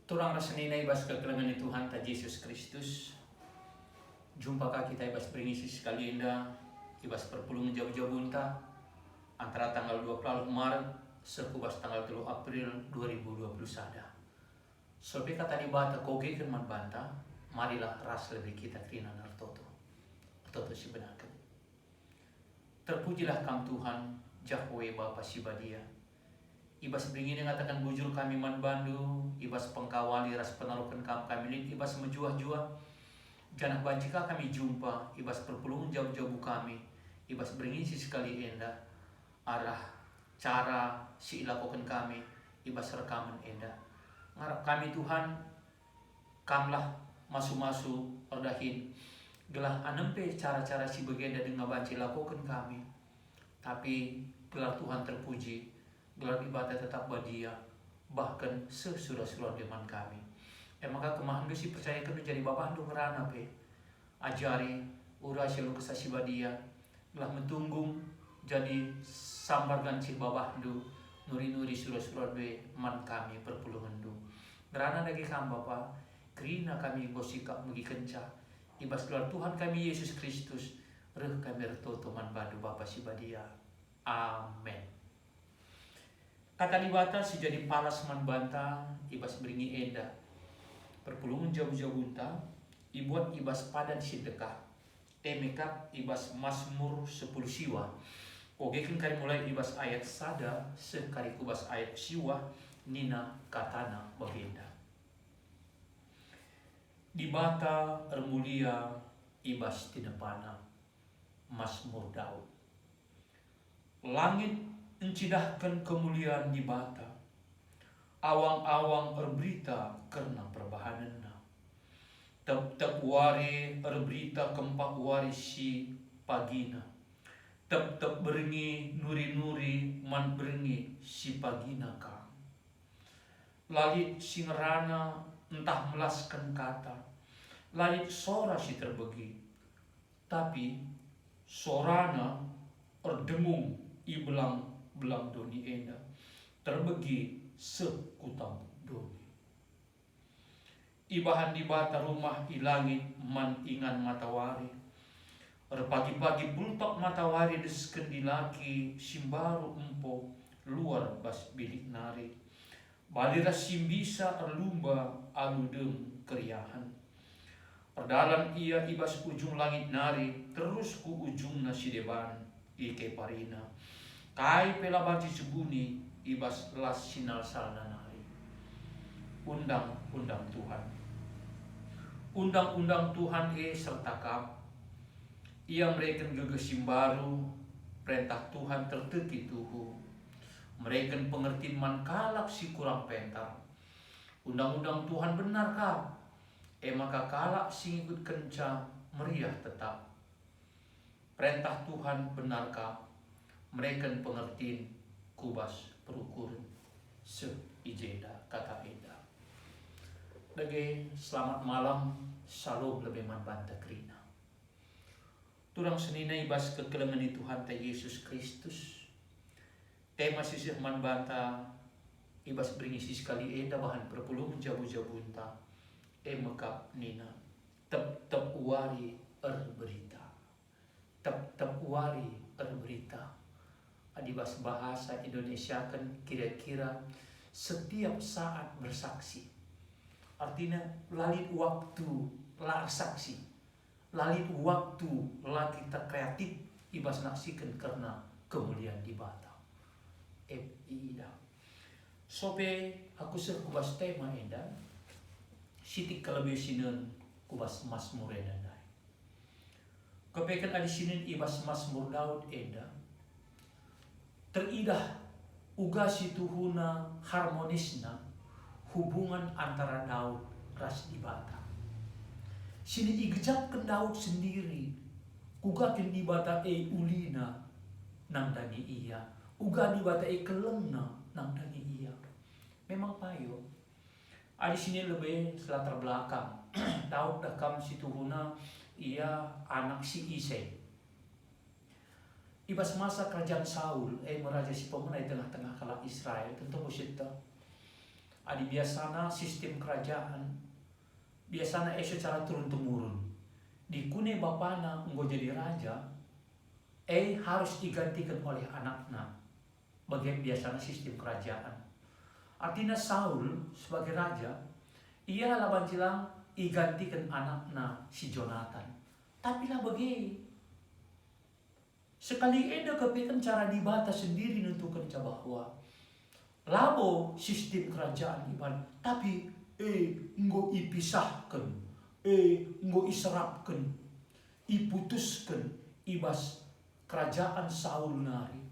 Turang rasanina ibas keklengan ni Tuhan ta Yesus Kristus. Jumpa kita ibas beringisi sekali indah ibas perpulungan jauh-jauh ta antara tanggal 20 Maret sekubas tanggal 3 April 2021. Sopi kata di bata koge kan man banta, marilah ras lebih kita krina nartoto. Toto si benakan. Terpujilah kam Tuhan, Yahweh Bapa Sibadia. Ibas beringin ngatakan bujur kami man bandu, ibas pengkawali ras penarukan kami lin, ibas menjuah-juah. Janah banjika kami jumpa, ibas perpulungan jauh-jauh kami, ibas beringin si sekali endah, arah cara si ilakokan kami, ibas rekaman endah. Ngarap kami Tuhan, kamlah masu-masu ordahin, gelah anempe cara-cara si begenda dengan banci lakukan kami. Tapi gelar Tuhan terpuji, gelar ibadah tetap badia, bahkan sesudah-sudah deman kami. Maka kemahan si percaya kan menjadi bapak handu ngerana pe. Ajari ura silu kesasi badia, gelah mentunggung jadi sambar gancik bapak handu, nuri-nuri surah-surah be man kami perpuluhan du. Ngerana lagi kam bapak, kerina kami gosikap mugi kenca, ibas gelar Tuhan kami Yesus Kristus, reh kami retoto man badu Bapa si badia. Amin. Kata dibata si jadi palas man banta, ibas beringi enda. Perpulungan jauh-jauh ta, ibuat ibas padan sidekah. Emekap ibas Mazmur 10 siwa. Ogekin kari mulai ibas ayat sada, sekari kubas ayat siwa, nina katana bagenda. Dibata ermulia ibas tinepana, Mazmur Daud. Langit encidahkan kemuliaan di bata, awang-awang berberita karena perbahananna. Tep-tep wari berberita kempak wari si pagina. Tep-tep berengi nuri-nuri man berengi si pagina ka. Lalit singerana entah melaskan kata. Lalit sora si terbegi. Tapi sorana erdengung ibelang-belang doni enda. Terbegi sekutam doni. Ibahan di bata rumah ilangit man ingan matawari. Pagi-pagi bultak matawari desken di laki simbaru empo luar bas bilik nari. Balira simbisa erlumba aludem keriahan. Perdalam ia ibas ujung langit nari terus ku ujung nasi deban ike parina. Kai pelabaci sebuni ibas las sinal salna nari. Undang-undang Tuhan. Undang-undang Tuhan serta kam. Ia mereka gegesim baru, perintah Tuhan terteki tuhu. Mereka pengertian man kalak si kurang pentar. Undang-undang Tuhan benar kam. Maka kalak si ikut kenca meriah tetap. Perintah Tuhan benar kam. Mereka pengertian kubas perukuran seijeda kata eda. Dage selamat malam, salam lebih man banta krina. Turang senina ibas kekelengan di Tuhan ta Yesus Kristus. Tema sisih man banta ibas beringisi sekali enda bahan perpulungan jabu-jabu ta. Mekap nina tep-tep wari berita. Tep-tep wari berita. Adibas bahasa Indonesia kan kira-kira setiap saat bersaksi. Artinya lalit waktu lar saksi, lalit waktu la kita kreatif ibas naksikan karena kemuliaan di bata. Ida. Sope aku kubas tema enda, sitik kalabih sinen kubas Mazmur enda. Kepekan adi sinen ibas Mazmur Daud enda. Teridah uga situhuna harmonisna hubungan antara Daud ras di bata. Sini igejapkan Daud sendiri. Ugakin di bata ulina nang dani iya. Uga di bata kelengna nang dani iya. Memang payo. Adi sini lebih selatar belakang. Daud dakam situhuna ia anak si Isai. Ibas masa kerajaan Saul, meraja si pemenang di tengah-tengah kalak Israel, tentu musyidta. Adi biasana sistem kerajaan, biasana secara turun-temurun. Di kune bapana enggo jadi raja, harus digantikan oleh anaknya. Bagian biasanya sistem kerajaan. Artinya Saul sebagai raja, ia lawan cilang igantikan anaknya si Jonathan. Tapi lah bagi sekali ada kepikan cara dibata sendiri nentukan bahwa labo sistem kerajaan iban, tapi enggo ipisahkan, enggo iserapkan, iputuskan ibas kerajaan Saul nari.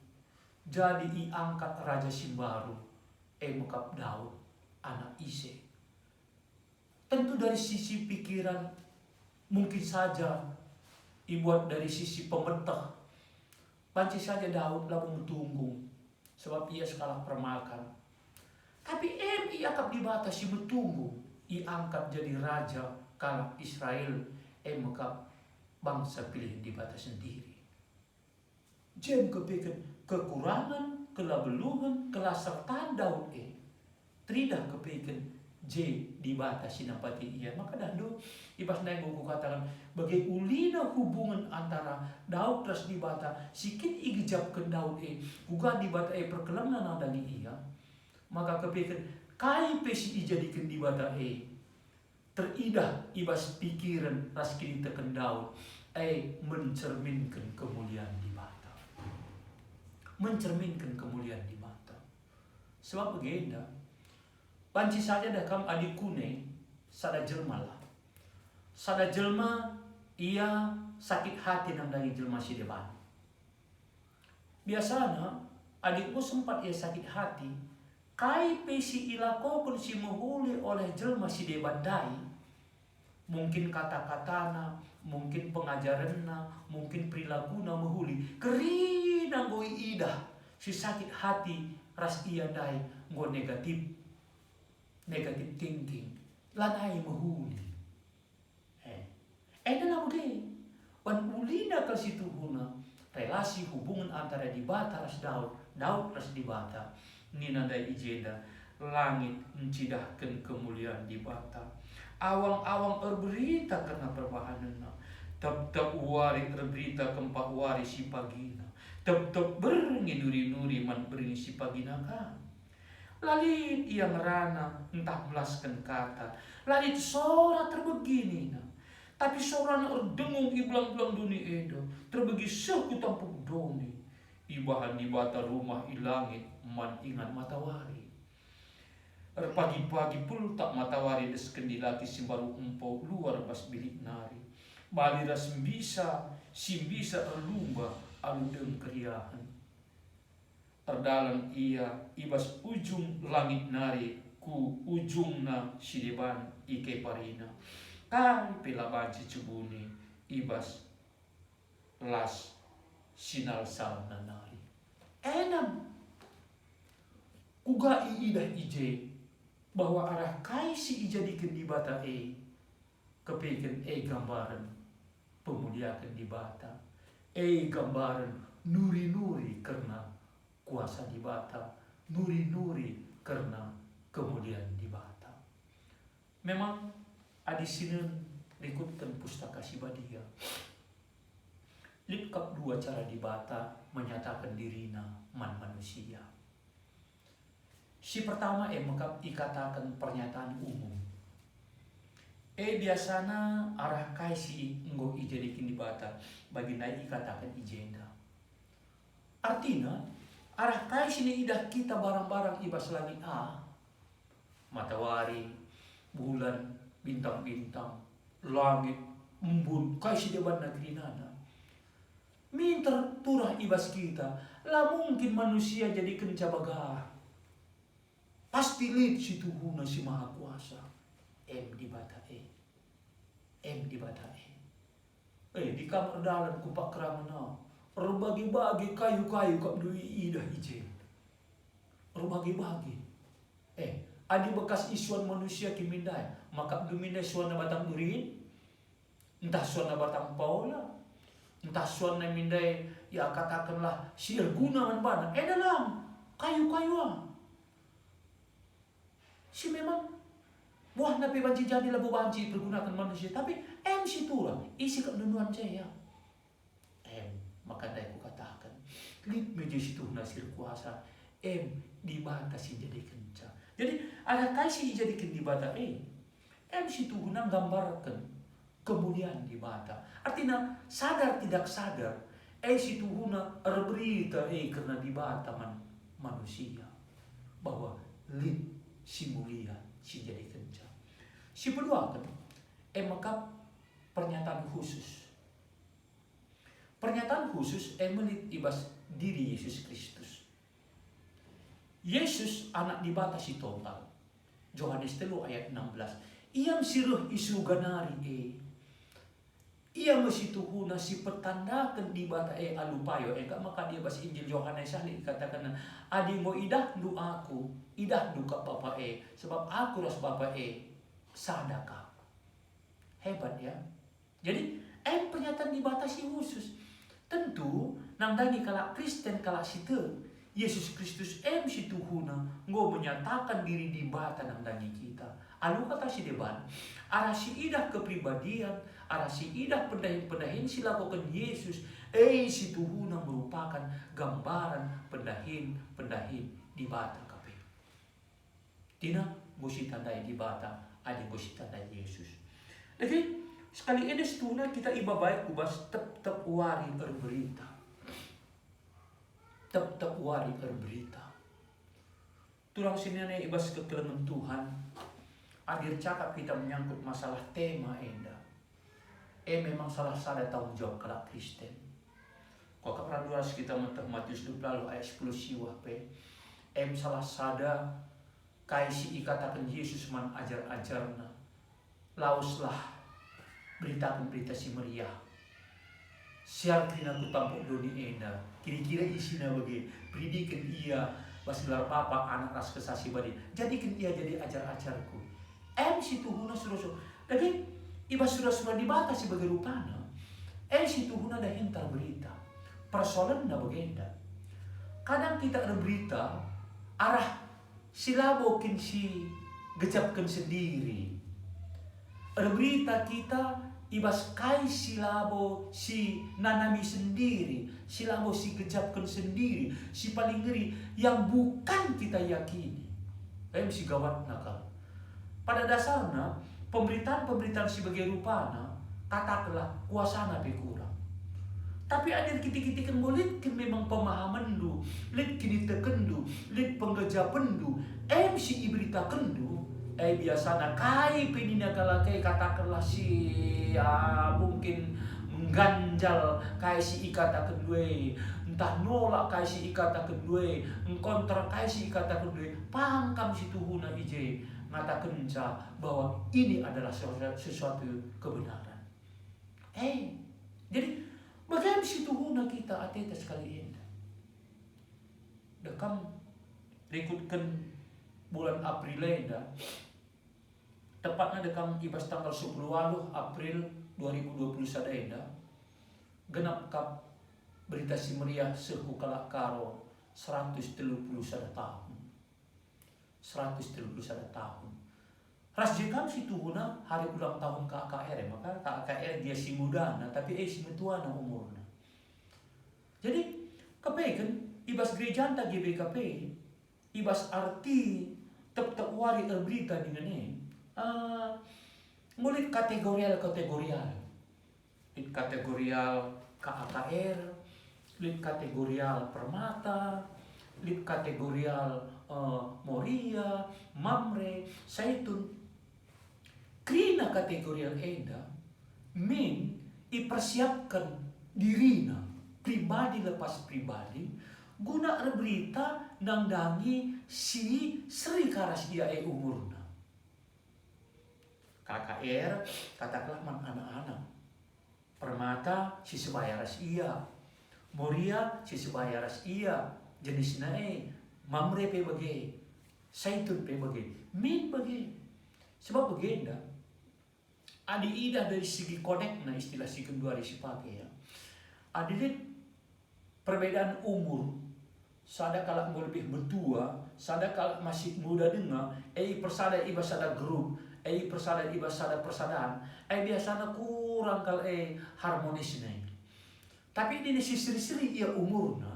Jadi iangkat raja Simbaru, mekap Daud, anak Ise. Tentu dari sisi pikiran mungkin saja dibuat dari sisi pemerintah. Panci saja Daud lalu tunggu sebab ia skala permakan. Tapi ia kap dibatasi bertunggu, iangkat jadi raja kalau Israel mekap bangsa pilih dibatasi sendiri. Jem kepikan kekurangan, kelabeluhan, kelasertaan Daud tidak kepikan dibatasi napati ia. Maka dahulu ibas naik buku katakan bagai ulina hubungan antara Daud terus dibata sikit igijabkan Daud bukan dibata perkelangan dari ia. Maka kepikan kai pesi dijadikan dibata teridah ibas pikiran raskini tekan Daud mencerminkan kemuliaan di mata. Mencerminkan kemuliaan di mata. Sebab begenda panci saja dah kam adik kune sada jelma lah. Sada jelma ia sakit hati nang dari jelma si depan. Biasanya adikku sempat ia sakit hati kai pesi ilakokun si menghuli oleh jelma si depan dai. Mungkin kata-katana, mungkin pengajaranna, mungkin perilakunya menghuli. Kerina goi idah si sakit hati ras ia dai go negatif thinking lanai mahuli dalam begini wan ulina ke situ huna relasi hubungan antara dibata ras Daud ras dibata ni nandai ijeda langit mencidahkan kemuliaan dibata awang-awang berberita karena perbahanana tap-tap wari berberita kempak wari si pagina tap-tap berngi nuri-nuri man berngi si pagina kan. Lalit ia merana entah belaskan kata. Lalit sora terbegini na. Tapi sorana erdengung iblang-blang dunia edo. Terbegi seku tampuk doni. Ibahan di bata rumah ilangit man ingat matawari. Pagi-pagi pul tak matawari desken dilati simbaru empau luar bas bilik nari. Balira simbisa erlumba aludeng keriahan. Terdalam ia ibas ujung langit nari ku ujungna sideban ike parina kai pelabanci cubuni ibas las sinal salna nari enam kuga iidah ije bahwa arah kai si ijadikan di bata kepikan gambaran pemuliakan di bata gambaran nuri-nuri karena kuasa di bata, nuri-nuri karena kemuliaan di bata. Memang adisinan ikutkan pustaka Sibadia. Litkap dua cara di bata menyatakan dirina man manusia. Si pertama mengkap ikatakan pernyataan umum. Biasana arah kaisi enggo ijadikin di bata bagi naik ikatakan ijenda. Artinya arah kai sini idah kita barang-barang ibas langit matahari, bulan, bintang-bintang, langit, embun, kai si deban negeri nana. Minta turah ibas kita, lah mungkin manusia jadi kencabaga. Pasti lid si Tuhuna si Maha Kuasa. Di bata di kamar dalam kupak keramana. Berbagi-bagi kayu-kayu kap dui idah ijen. Berbagi-bagi. Adi bekas isuan manusia kimindai. Maka dumindai suana batang urin. Entah suana batang paula. Entah suana mindai ya katakanlah sihir guna man bana. Dalam kayu-kayu Si memang buah napi banci jadi labu banci pergunakan manusia, tapi si turang isi kemenuan saya. Maka aku katakan, lip meja situ nasir kuasa, dibatasi jadi kencang. Jadi ada kasih jadikan di bata situ guna gambarkan kemuliaan di bata. Artinya sadar tidak sadar, situ guna berita karena di bata manusia bahwa lip si mulia si jadi kencang. Si kedua kan, maka pernyataan khusus. Pernyataan khusus melit ibas diri Yesus Kristus. Yesus anak dibatasi total. Yohanes 3 ayat 16. Iyang siruh isu ganari Ia masituhuna si petandakan di bata alupayo maka dia bahasa Injil Yohanes ahli katakan adi mo idah du aku idah du ka bapa sebab aku ras bapa sadaka. Hebat ya. Jadi pernyataan dibatasi khusus. Tentu nang dani kala Kristen kala situ Yesus Kristus situhuna ngo menyatakan diri di bata nang dani kita. Alu kata si deban arah si idah kepribadian, arah si idah pendahin silakukan Yesus situhuna merupakan gambaran pendahin di bata kape. Tina gusi tandai di bata, ada gusi tandai Yesus. Jadi sekali ini setuna kita ibabai ubas tep wari berberita. Tep wari berberita. Tulang sini ibas kekelengan Tuhan. Adir cakap kita menyangkut masalah tema enda. Memang salah sada tanggung jawab kalau Kristen. Kau kaparaduas kita mentah Matius 20 ayat 10 siwah pe. Salah sada kaisi ikatakan Yesus man ajar-ajarna. Lauslah beritakan berita si meriah. Siar kina ku tampuk doni enda. Kira-kira isinya bagi pendidikan ia basilar papa anak ras kesasi badi. Jadikan ia jadi ajar-ajarku. Situhuna suruh. Jadi iba surah-surah dibatasi sebagai rupana. Situhuna dah hentar berita. Persoalan dah begenda. Kadang kita ada berita arah silabokin si gejapkan sendiri. Ada berita kita ibas kai silabo si nanami sendiri, silabo si gejapkan sendiri, si paling ngeri yang bukan kita yakini. Si gawat nakal. Pada dasarnya pemberitaan sebagai rupana katakanlah kuasana be kurang. Tapi ada kita kan boleh memang pemahaman du, lid kini tekendu, lid penggejapan du, si iberita kendu, biasanya kai penina kalakai katakanlah si mungkin mengganjal kai si ikata kedua, entah nolak kai si ikata kedua, kontra kai si ikata kedua, pangkam si tuhuna ije ngatakan bahwa ini adalah sesuatu kebenaran. Jadi bagaimana si tuhuna kita ateta sekali ini? Dekam ikutkan bulan April enda. Tepatnya dekam ibas tanggal 10 April 2021 enda. Genap kap berita si meriah serku kalak karo 131 tahun. 131 tahun. Ras jekam si tuhuna hari ulang tahun KKR, maka KKR dia si muda, tapi si metua na umurna. Jadi kepekan ibas gereja anta GBKP, ibas arti tep wari berita dengan mulit kategorial, lit kategorial KKR, lit kategorial Permata, lit kategorial Moria, Mamre, Saitun. Krina kategorial enda ipersiapkan dirina pribadi lepas pribadi guna berita nang dangi si seri karas dia umurna. KKR katakanlah man anak-anak. Permata si sebayaras iya. Moria si sebayaras iya. Jenisnya Mamre pe bagi. Saitun pe bagi. Min bagi. Sebab begenda adi ida dari segi connect istilah si kedua si pakai ya. Adilit perbedaan umur sada kalau mau lebih bertua, sada kalau masih muda dengar, persada iba sada grup, persada iba sada persadaan, biasanya kurang kalau harmonis nih. Tapi ini si seri-seri ia umurna,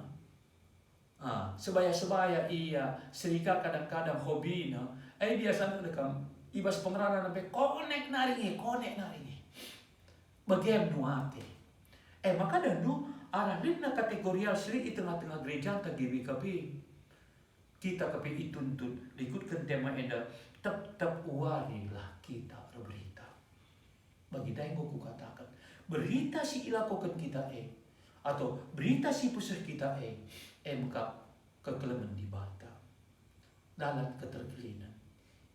sebaya-sebaya ia serika kadang-kadang hobina, biasanya dekam ibas pengeranan sampai konek naringi. Bagian nuate. Maka dandu arah lina kategorial seri di tengah-tengah gereja ta GBKP. Kita KP ituntun ikutkan tema eda tetap warilah kita berberita. Bagi daeng ku katakan berita si ilakokan kita atau berita si pusat kita maka kekeleman di bata dalam keterkelinan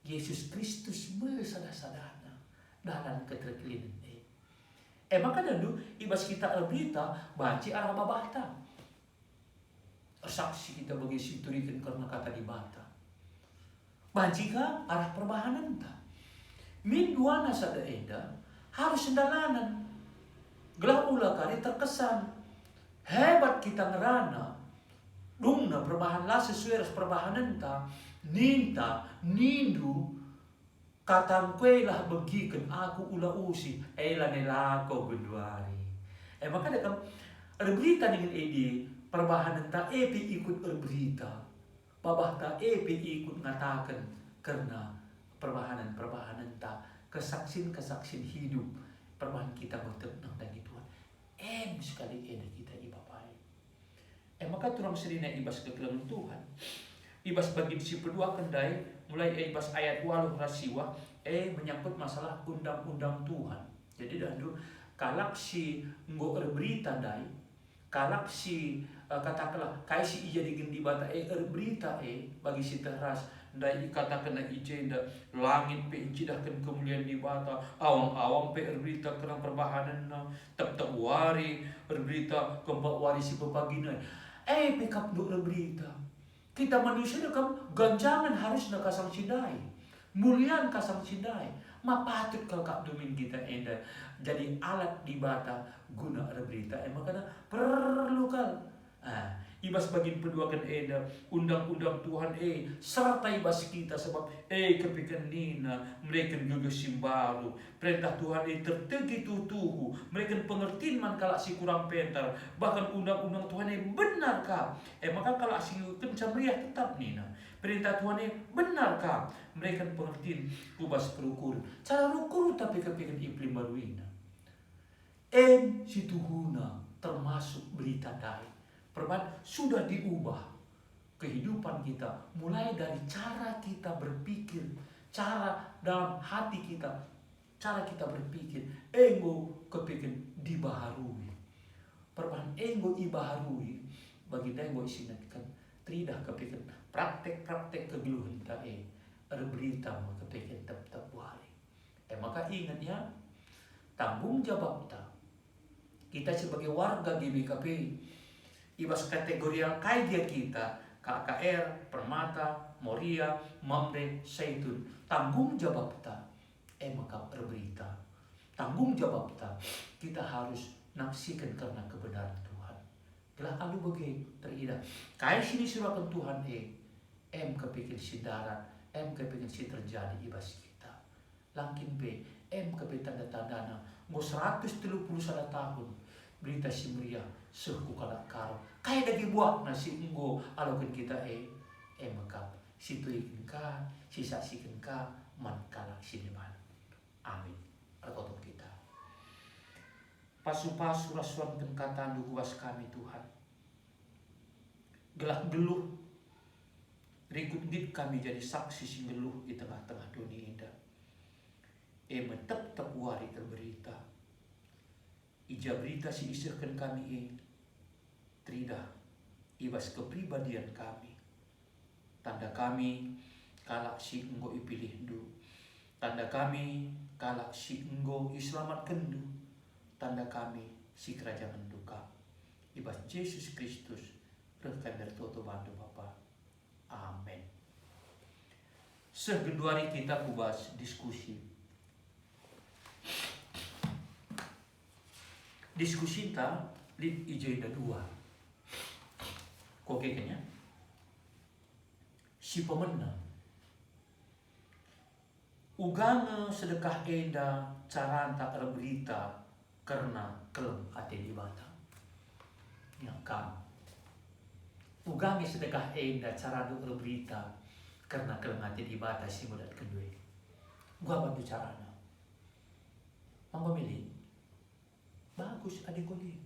Yesus Kristus bersada-sadana dalam keterkelinan maka dandu ibas kita berita banci arah babata saksi kita bagi siturikan karena kata di bata banci ka arah perbahanan ta min duana sada eda harus sendalanan gelah ulah kari terkesan hebat kita ngerana dungna perbahan lah sesuai ras perbahanan ta ninta nindu katang kue lah begikan aku ulah usi lah nelako genduari maka ada berita dengan perbahanan ta ikut berita babah ta ikut ngatakan karena perbahanan ta kesaksin hidup perbahan kita bertenang dan Tuhan sekali kita ibapai maka turang serina ibas kekelaman Tuhan ibas bagi si kedua kendai mulai ibas ayat 8 rasiwa menyangkut masalah undang-undang Tuhan. Jadi dandu kalak si nggo berita dai kalak si katakanlah kai si ija digendi bata berita bagi si teras dai katakan ija langit pe ijidahkan kemuliaan di bata awang-awang pe berita kerang perbahanan tetap wari berberita kembak wari si pepagina pekap do berita kita manusia dekam ganjangan harus nak kasang cidai mulian kasang cidai mapatut kalau kak domin kita jadi alat di bata guna berita makanya perlu kal ibas bagian kedua kan undang-undang Tuhan serta ibas kita sebab kepikan nina mereka gegesim baru perintah Tuhan tertegi tutuhu mereka pengertian man kalau si kurang pintar bahkan undang-undang Tuhan benar kah maka kalau si kencang meriah tetap nina perintah Tuhan benar kah mereka pengertian kubas perukur cara rukur tapi kepikan iklim baru ina si tuhuna termasuk berita dai perubahan sudah diubah kehidupan kita mulai dari cara kita berpikir cara dalam hati kita cara kita berpikir kepikir dibaharui perubahan ibaharui bagi dengo isinatkan tidak kepikir praktek-praktek kegeluhan kita ada berita mau kepikir tetap wari maka ingatnya tanggung jawab kita sebagai warga GBKP ibas kategorial kaya kita KKR, Permata, Moria, Mamre, Zaitun tanggung jawab ta maka berberita tanggung jawab ta kita harus naksikan karena kebenaran Tuhan telah alu bagi teridah kaya sini surahkan Tuhan kepikir si darat kepikir si terjadi ibas kita langkin B kepikir tanda-tandana mau 131 tahun berita si meriah suhu kalak karo kaya dagi buah nasi enggo alokan kita maka situ ikin ka sisa sikin ka man kalak siniman amin berkotong kita pasu-pasu rasuan kengkatan dukuas kami Tuhan gelak geluh rikut dit kami jadi saksi si geluh di tengah-tengah dunia indah tetap wari berita ija berita si isirkan kami trida ibas kepribadian kami tanda kami kalak si enggo ipilih du tanda kami kalak si enggo islamat kendu tanda kami si kerajaan duka ibas Yesus Kristus rekan bertoto bantu Bapa amin. Segenduari kita kubas diskusi kita lid ijeda 2 kok kayaknya si pemenang. Uganga sedekah enda caranta berita karena kelem ate di bata. Yang kam. Uganga sedekah enda cara berita karena kelem ate di bata si mudat kedua. Gua bantu caranya. Mangga milih. Bagus adik kulit.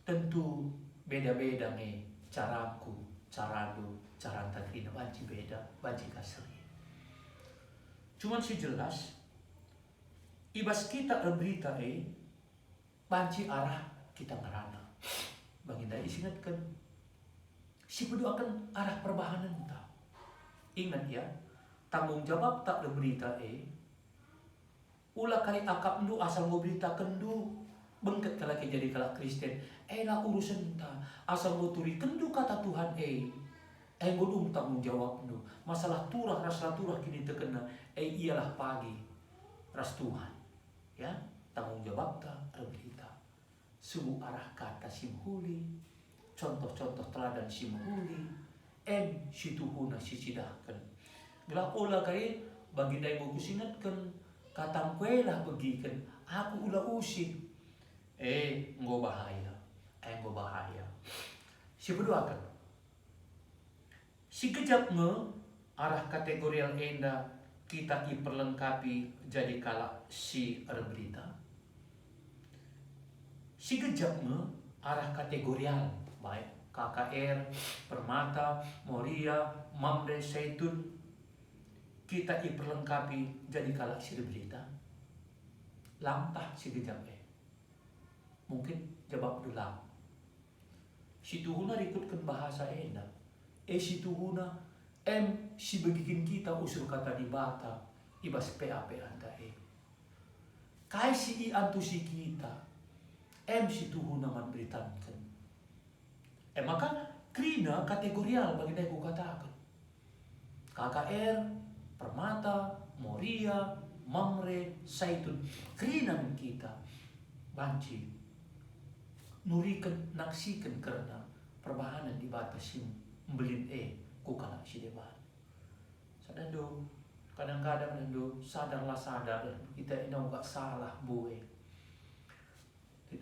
Tentu beda-beda nih caraku, caradu, cara takrina banci beda, banci kasih. Cuman sih jelas, ibas kita berita banci arah kita ngerana. Baginda isingatkan, si pedu akan arah perbahanan tak. Ingat ya, tanggung jawab tak berita ulah kali akap ndu asal mau berita kendu bengket kalau jadi kalau Kristen lah urusan ta asal mau turi kendu kata Tuhan godum tanggung jawab ndu masalah turah rasa turah kini terkena ialah pagi ras Tuhan ya tanggung jawab ta berita subuh arah kata simhuli contoh-contoh teladan simhuli si tuhuna si cidahkan gelap olah kaya baginda yang mau kusingatkan katang kuelah begikan aku ulah usik ngo bahaya si berdoakan si kejap arah kategorial enda kita diperlengkapi jadi kala si berita si kejap arah kategorial baik KKR, Permata, Moria, Mamre, Zaitun kita diperlengkapi jadi kala si berita lampah si kejap mungkin jawab dulu si tuhuna ikutkan bahasa enak si tuhuna si begikin kita usul kata di bata ibas PAP anda kai si antu si kita si tuhuna man beritankan maka krina kategorial bagi aku katakan KKR Permata Moria Mamre Zaitun krina kita banci nurikan naksikan karena perbahanan di batas membelin kukala si depan. Sadar do, kadang-kadang do sadarlah sadar kita ini enggak salah buwe.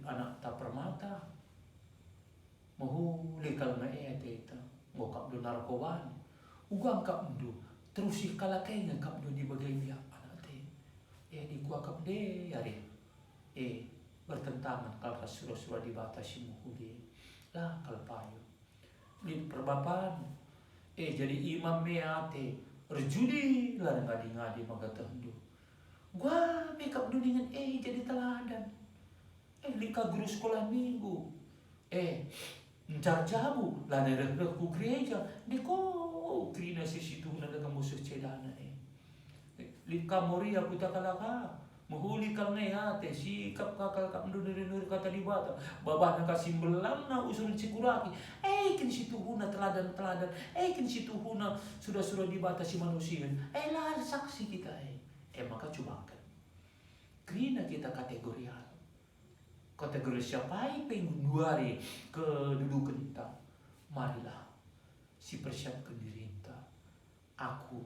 Anak tak Permata, mohuli kalau na eta, ngokap do narkoban, ugang kap do, terus si kalakainya kap do di bagian dia anak te, di kuakap de yari, bertentangan kalau surah-surah dibatasi muhudi lah kalau payu di perbapaan jadi imam meate rejudi lah ngadi-ngadi magatandu gua makeup duningan jadi teladan lika guru sekolah minggu ncar jabu lah ku gereja di ko krina situ nada musuh cedana lika moria putakalaka menghuli kalnya sikap kakak nur kata di bata babah nak simbelang na usul cikuraki kin situ huna teladan kin situ huna sudah di bata si manusia lah saksi kita maka cobakan krina kita kategori siapa pengunduari kedudukan kita marilah si persiapkan diri kita aku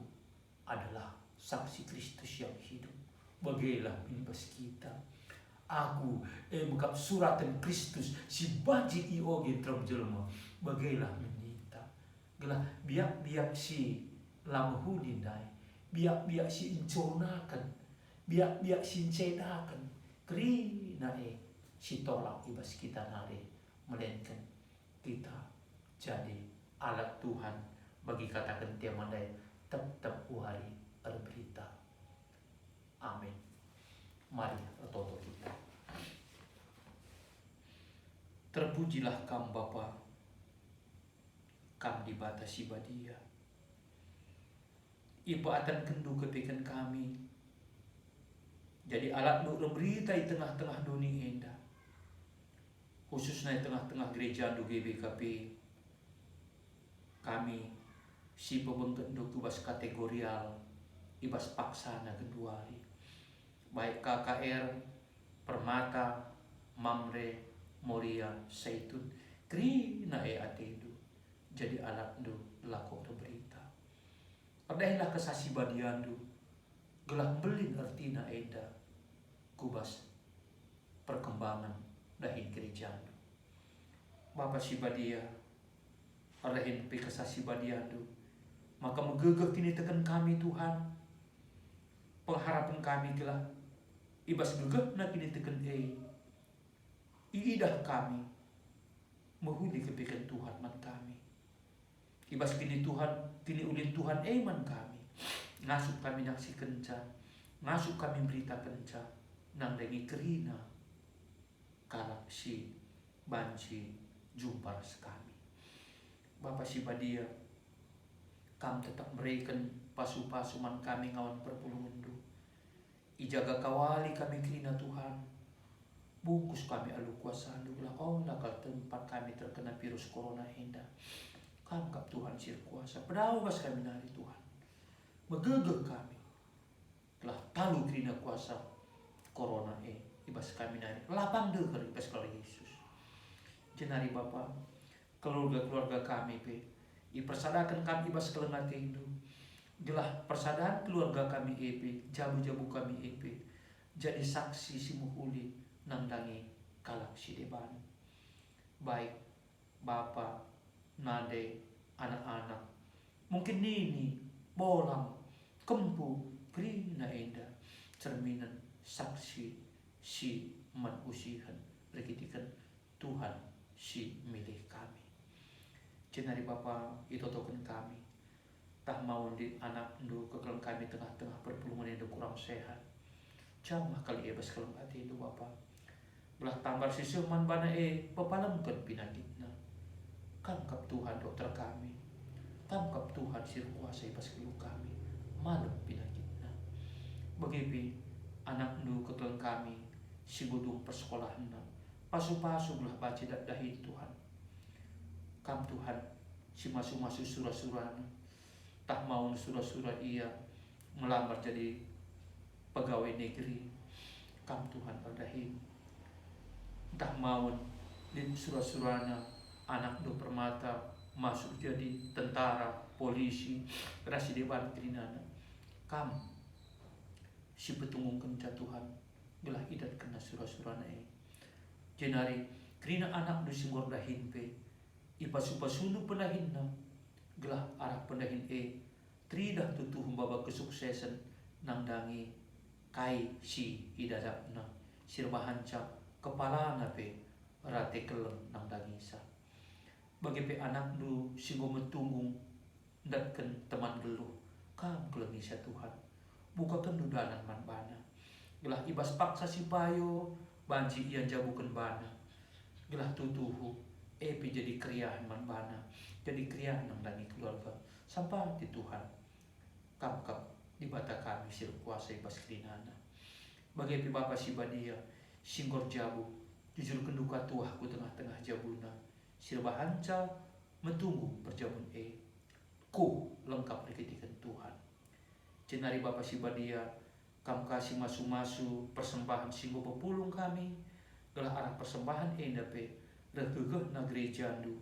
adalah saksi Kristus yang hidup bagailah minibas kita aku mengkap suratan Kristus si baji ioge tram jelma bagailah menita gelah biak si lamhudin dai biak si incornakan biak si incedakan krina si tolak ibas kita nare melainkan kita jadi alat Tuhan bagi katakan tiap mandai tetap uhari berita. Amin. Mari toto kita. Terpujilah kam Bapa, kam dibatasi badia. Ibaatan kendu ketikan kami. Jadi alat nu berita di tengah-tengah dunia indah. Khususnya di tengah-tengah gereja du GBKP. Kami si pebengket du tubas kategorial ibas paksana kedua hari. Baik KKR, Permata, Mamre, Moria, Zaitun, krina ate itu. jadi alat do laku berita. Adalah kesasi badiandu gelah belin artina eda kubas perkembangan dahin gerejandu. Bapak si badia adahin pe kesasi badiandu maka megegeh kini tekan kami Tuhan. Pengharapan kami gelah ibas gegeh na kini tekan iidah kami menghuni kepikan Tuhan man kami. Ibas kini Tuhan, kini ulin Tuhan man kami. Ngasup kami naksi kenca, ngasup kami berita kenca, nang dengi kerina kalak si banci jumpa kami. Bapak si badia, kam tetap berikan pasu-pasu man kami ngawan perpulumundu. Ijaga kawali kami kerina Tuhan. Bungkus kami alu kuasa andulah nakal tempat kami terkena virus corona hendak. Kamkap Tuhan sir kuasa, pedawas kami nari Tuhan. Megegeh kami. Telah talu kerina kuasa corona ibas kami nari. Lapang deker ibas kalau Yesus. Jenari Bapa, keluarga-keluarga kami ipersadakan kami ibas kelengat hindu. Gelah persadahan keluarga kami jabu-jabu kami jadi saksi si muhuli nandangi kalak si deban. Baik Bapa, nade, anak-anak, mungkin nini, bolang, kempu, kerina enda, cerminan saksi si manusihan, rekitikan Tuhan si milik kami. Jenari Bapa itu token kami, tak mau di anak ndu kekelang kami tengah-tengah perpulungan yang kurang sehat. Jamah kali ebas kelang hati itu Bapa. Belah tambar sisuman bana pepalamkan pinagitna. Tangkap Tuhan dokter kami, tangkap Tuhan sir kuasa ibas kelu kami, malam pinagitna. Begitu anak ndu kekelang kami, si budung persekolahan pasu-pasu belah baca dahi Tuhan. Kam Tuhan, si masu-masu surah-surah tak mau surah-surah ia melamar jadi pegawai negeri. Kam Tuhan berdahi tak mau di surah-surahnya anak do permata masuk jadi tentara, polisi, rasi dewan kerinana. Kam si petunggung kenca Tuhan gelah idat kena surah-surahna jenari kerina anak do singgor dahin ipasu-pasunu penahinna gelah arah pendahin tridah tutuh baba kesuksesan nangdangi kai si idadapna sirbahanca kepala rate keleng nangdangisa. Bagi anak du singgo metunggung datken teman geluh kam kelengisa Tuhan bukakan dudanan man bana gelah ibas paksa si payo banci ia jabukan bana gelah tutuhu jadi kriah man bana jadi kriah nang dangi keluarga sampai di Tuhan kam di bata kami sir kuasa ibas kerinana bagi Bapa si badia singgor jabu jujur kenduka tuahku tengah-tengah jabuna silbahanca metunggu perjamun ku lengkap diketikan Tuhan. Jenari Bapa si badia kam kasih masu-masu persembahan singgo pepulung kami gelah arah persembahan dape regegeh na gerejandu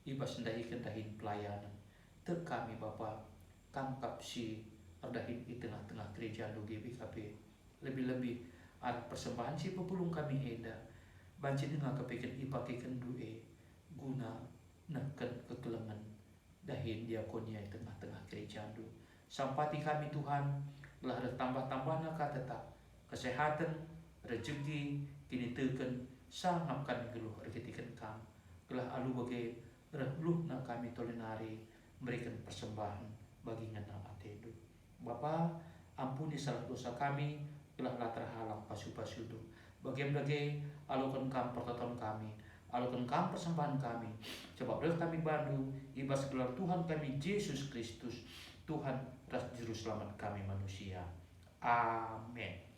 ibas ndahikan dahin pelayanan tek kami Bapa kamkap si ardahin di tengah-tengah gerejandu GBKP lebih-lebih arah persembahan si pepulung kami banci dengar kepikan ipakikan guna neken kekelengan dahin diakonia di tengah-tengah gerejandu sampati kami Tuhan telah ada tambah-tambahnya kata tak kesehatan rezeki kini teken sangap kami geluh reketikan kam gelah alu bagai rehluh na kami tolenari memberikan persembahan bagi ngana atedu. Bapa ampuni salah dosa kami gelah latar halang pasu-pasu itu bagi alukan kam pertoton kami alukan kam persembahan kami sebab kami bandu ibas gelar Tuhan kami Yesus Kristus Tuhan ras juru selamat kami manusia. Amin.